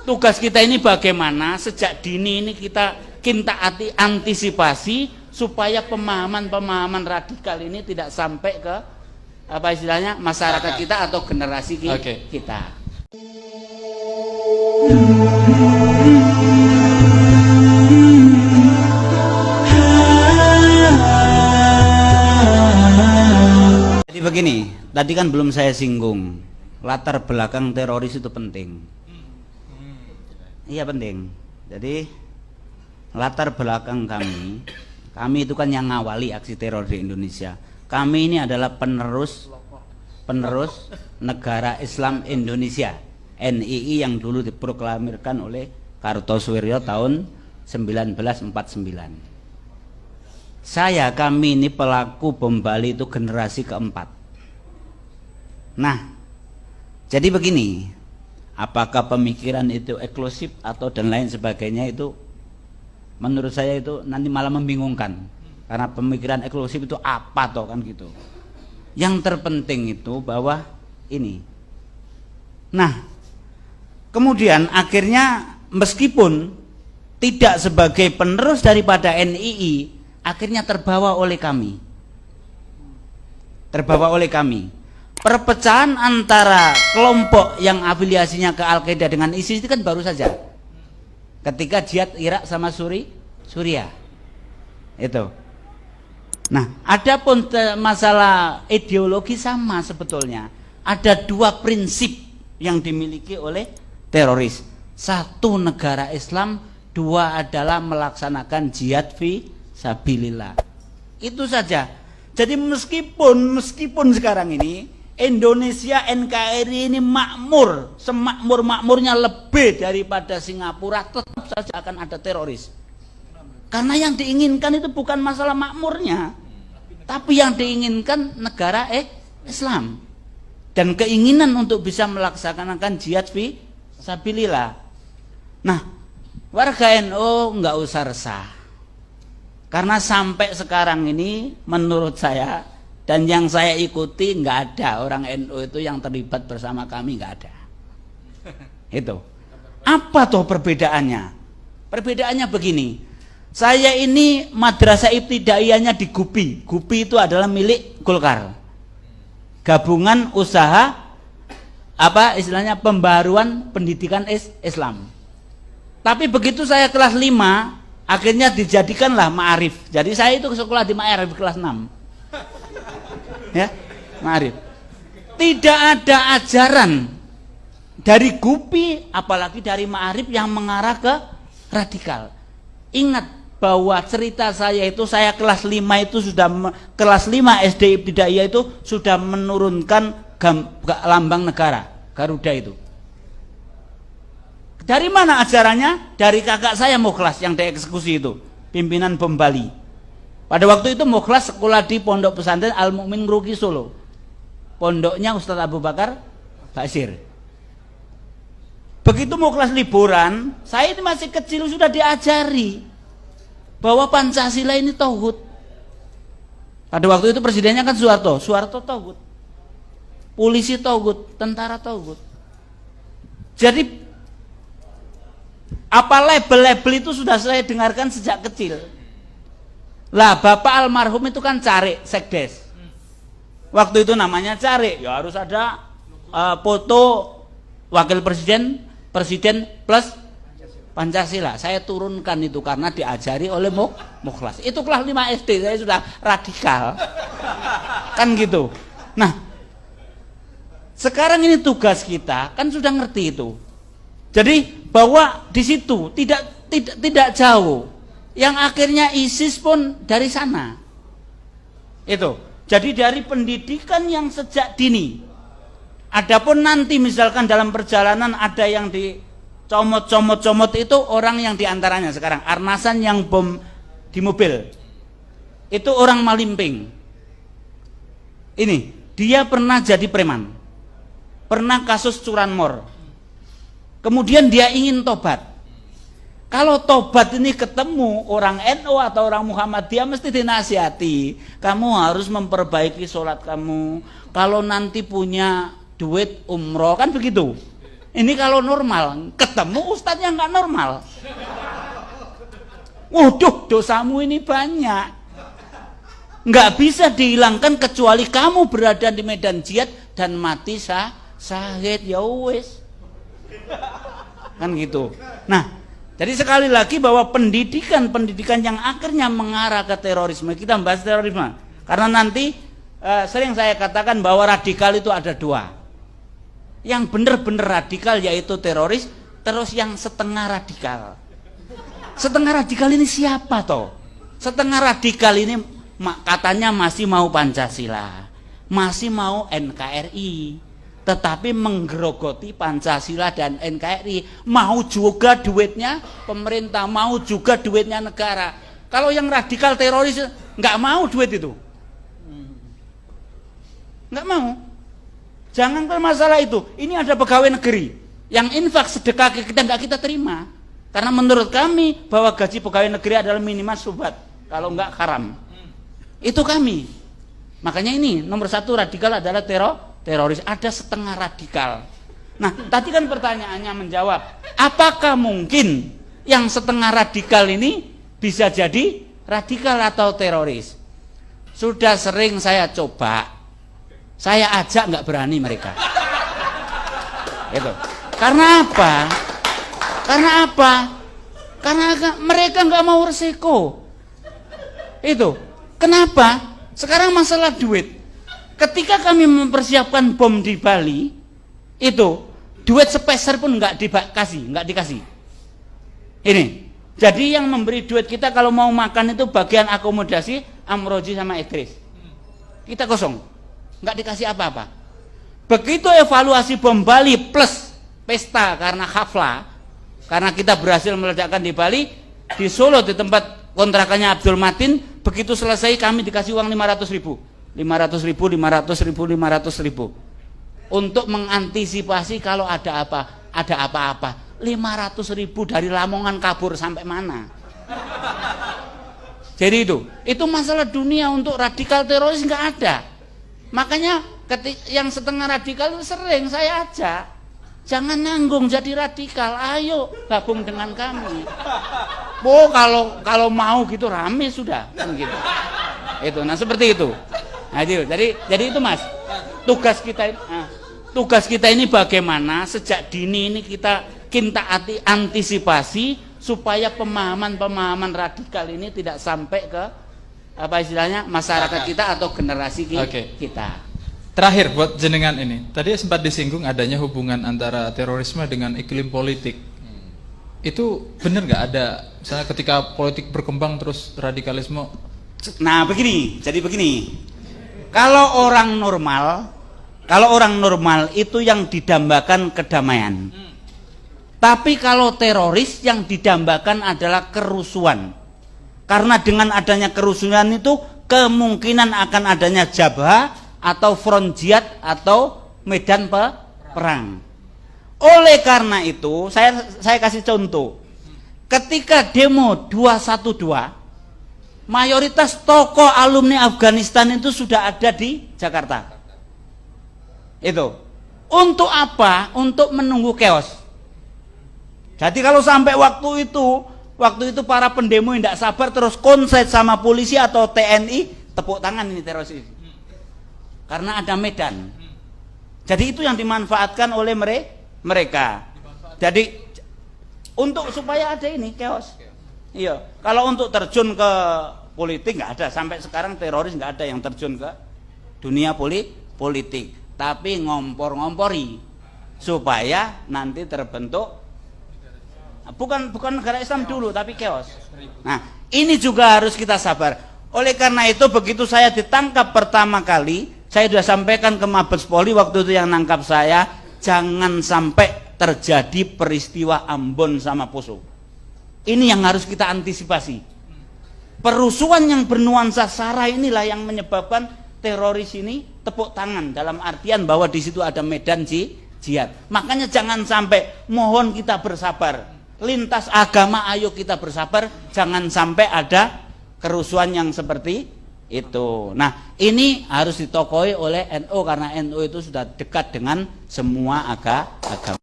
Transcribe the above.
tugas kita ini bagaimana sejak dini ini kita antisipasi supaya pemahaman radikal ini tidak sampai ke apa istilahnya masyarakat kita atau generasi kita. Jadi begini, tadi kan belum saya singgung, latar belakang teroris itu penting. Iya penting. Jadi latar belakang kami itu kan yang ngawali aksi teror di Indonesia. Kami ini adalah penerus negara Islam Indonesia, NII, yang dulu diproklamirkan oleh Kartosuwiryo tahun 1949. Kami ini pelaku bom Bali itu generasi keempat. Nah, jadi begini, apakah pemikiran itu eksklusif atau dan lain sebagainya, itu menurut saya itu nanti malah membingungkan. Karena pemikiran eksklusif itu apa toh kan gitu. Yang terpenting itu bahwa ini. Nah, kemudian akhirnya meskipun tidak sebagai penerus daripada NII, akhirnya terbawa oleh kami. Perpecahan antara kelompok yang afiliasinya ke Al-Qaeda dengan ISIS itu kan baru saja. Ketika jihad Irak sama Suriah. Itu. Nah, adapun masalah ideologi sama sebetulnya. Ada dua prinsip yang dimiliki oleh teroris. Satu, negara Islam. Dua adalah melaksanakan jihad fi sabilillah. Itu saja. Jadi meskipun sekarang ini Indonesia NKRI ini makmur, semakmur-makmurnya lebih daripada Singapura, tetap saja akan ada teroris. Karena yang diinginkan itu bukan masalah makmurnya, tapi yang diinginkan negara Islam dan keinginan untuk bisa melaksanakan jihad fi sabilillah. Nah, warga NU nggak usah resah, karena sampai sekarang ini menurut saya dan yang saya ikuti nggak ada orang NU itu yang terlibat bersama kami, nggak ada. Itu apa toh perbedaannya? Perbedaannya begini. Saya ini madrasah ibtidaiyahnya di Gupi. Gupi itu adalah milik Golkar. Gabungan usaha apa istilahnya pembaruan pendidikan Islam. Tapi begitu saya kelas 5, akhirnya dijadikanlah Ma'arif. Jadi saya itu sekolah di Ma'arif kelas 6. Ya, Ma'arif. Tidak ada ajaran dari Gupi apalagi dari Ma'arif yang mengarah ke radikal. Ingat bahwa cerita saya itu, saya kelas 5 itu sudah kelas 5 SD Ibtidaiyah itu sudah menurunkan lambang negara Garuda itu. Dari mana ajarannya? Dari kakak saya Mukhlas yang dieksekusi itu, pimpinan bom Bali. Pada waktu itu Mukhlas sekolah di Pondok Pesantren Al Mukmin Ngeruki Solo. Pondoknya Ustadz Abu Bakar Basir. Begitu Mukhlas liburan, saya ini masih kecil sudah diajari bahwa Pancasila ini tauhid. Pada waktu itu presidennya kan Soeharto tauhid. Polisi tauhid, tentara tauhid. Jadi apa label-label itu sudah saya dengarkan sejak kecil. Lah Bapak almarhum itu kan Carik Sekdes. Waktu itu namanya Carik, ya harus ada foto wakil presiden plus Pancasila. Saya turunkan itu karena diajari oleh Mukhlas. Itu kelas 5 SD, saya sudah radikal. Kan gitu. Nah, sekarang ini tugas kita kan sudah ngerti itu. Jadi bahwa di situ tidak jauh. Yang akhirnya ISIS pun dari sana. Itu. Jadi dari pendidikan yang sejak dini. Adapun nanti misalkan dalam perjalanan ada yang comot itu orang yang diantaranya sekarang Arnasan yang bom di mobil itu orang Malimping. Ini dia pernah jadi preman, pernah kasus curanmor, kemudian dia ingin tobat. Kalau tobat ini ketemu orang NU atau orang Muhammadiyah mesti dinasihati, kamu harus memperbaiki sholat kamu, kalau nanti punya duit umroh kan begitu. Ini kalau normal, ketemu ustadz yang nggak normal. Waduh, dosamu ini banyak. Nggak bisa dihilangkan kecuali kamu berada di medan jihad dan mati syahid, ya wis. Kan gitu. Nah, jadi sekali lagi bahwa pendidikan yang akhirnya mengarah ke terorisme, kita membahas terorisme. Karena nanti sering saya katakan bahwa radikal itu ada dua. Yang benar-benar radikal yaitu teroris, terus yang setengah radikal. Setengah radikal ini siapa toh? Setengah radikal ini katanya masih mau Pancasila, masih mau NKRI, tetapi menggerogoti Pancasila dan NKRI, mau juga duitnya pemerintah, mau juga duitnya negara. Kalau yang radikal teroris nggak mau duit itu, nggak mau. Jangankan masalah itu, ini ada pegawai negeri yang infak sedekah ke kita nggak kita terima, karena menurut kami bahwa gaji pegawai negeri adalah minimal syubhat, kalau nggak haram. Itu kami. Makanya ini nomor satu radikal adalah teroris. Ada setengah radikal. Nah, tadi kan pertanyaannya menjawab, apakah mungkin yang setengah radikal ini bisa jadi radikal atau teroris? Sudah sering saya coba, saya ajak nggak berani mereka. Itu. Karena apa? Karena mereka nggak mau resiko. Itu. Kenapa? Sekarang masalah duit. Ketika kami mempersiapkan bom di Bali, itu duit sepeser pun nggak dikasih. Ini. Jadi yang memberi duit kita kalau mau makan itu bagian akomodasi Amroji sama Idris. Kita kosong, nggak dikasih apa-apa. Begitu evaluasi bom Bali plus pesta karena haflah, karena kita berhasil meledakkan di Bali, di Solo di tempat kontrakannya Abdul Matin, begitu selesai kami dikasih uang 500.000 untuk mengantisipasi kalau ada apa-apa. 500.000 dari Lamongan kabur sampai mana? Jadi itu masalah dunia. Untuk radikal teroris nggak ada. Makanya yang setengah radikal itu sering saya ajak, jangan nanggung jadi radikal, ayo gabung dengan kami. Oh, kalau mau gitu rame sudah kan gitu. Itu, nah seperti itu. Nah, jadi itu Mas, tugas kita ini bagaimana sejak dini ini kita antisipasi supaya pemahaman radikal ini tidak sampai ke apa istilahnya masyarakat kita atau generasi kita. Terakhir buat jenengan ini, tadi sempat disinggung adanya hubungan antara terorisme dengan iklim politik. Itu benar nggak ada? Misalnya ketika politik berkembang terus radikalisme. Nah jadi begini. Kalau orang normal itu yang didambakan kedamaian. Tapi kalau teroris yang didambakan adalah kerusuhan. Karena dengan adanya kerusuhan itu kemungkinan akan adanya jabha atau front jihad atau medan perang. Oleh karena itu saya kasih contoh. Ketika demo 212, mayoritas tokoh alumni Afghanistan itu sudah ada di Jakarta. Itu. Untuk apa? Untuk menunggu chaos. Jadi kalau sampai waktu itu para pendemo tidak sabar terus konslet sama polisi atau TNI, tepuk tangan ini teroris ini. Karena ada medan. Jadi itu yang dimanfaatkan oleh mereka. Jadi untuk supaya ada ini chaos. Iya. Kalau untuk terjun ke politik nggak ada. Sampai sekarang teroris nggak ada yang terjun ke dunia politik. Tapi ngompor-ngompori supaya nanti terbentuk bukan negara Islam dulu tapi chaos. Nah, ini juga harus kita sabar. Oleh karena itu begitu saya ditangkap pertama kali, saya sudah sampaikan ke Mabes Polri waktu itu yang nangkap saya, jangan sampai terjadi peristiwa Ambon sama Poso. Ini yang harus kita antisipasi. Perusuhan yang bernuansa sara inilah yang menyebabkan teroris ini tepuk tangan, dalam artian bahwa di situ ada medan jihad. Makanya jangan sampai, mohon kita bersabar. Lintas agama ayo kita bersabar, jangan sampai ada kerusuhan yang seperti itu. Nah, ini harus ditokoi oleh NU karena NU itu sudah dekat dengan semua agama.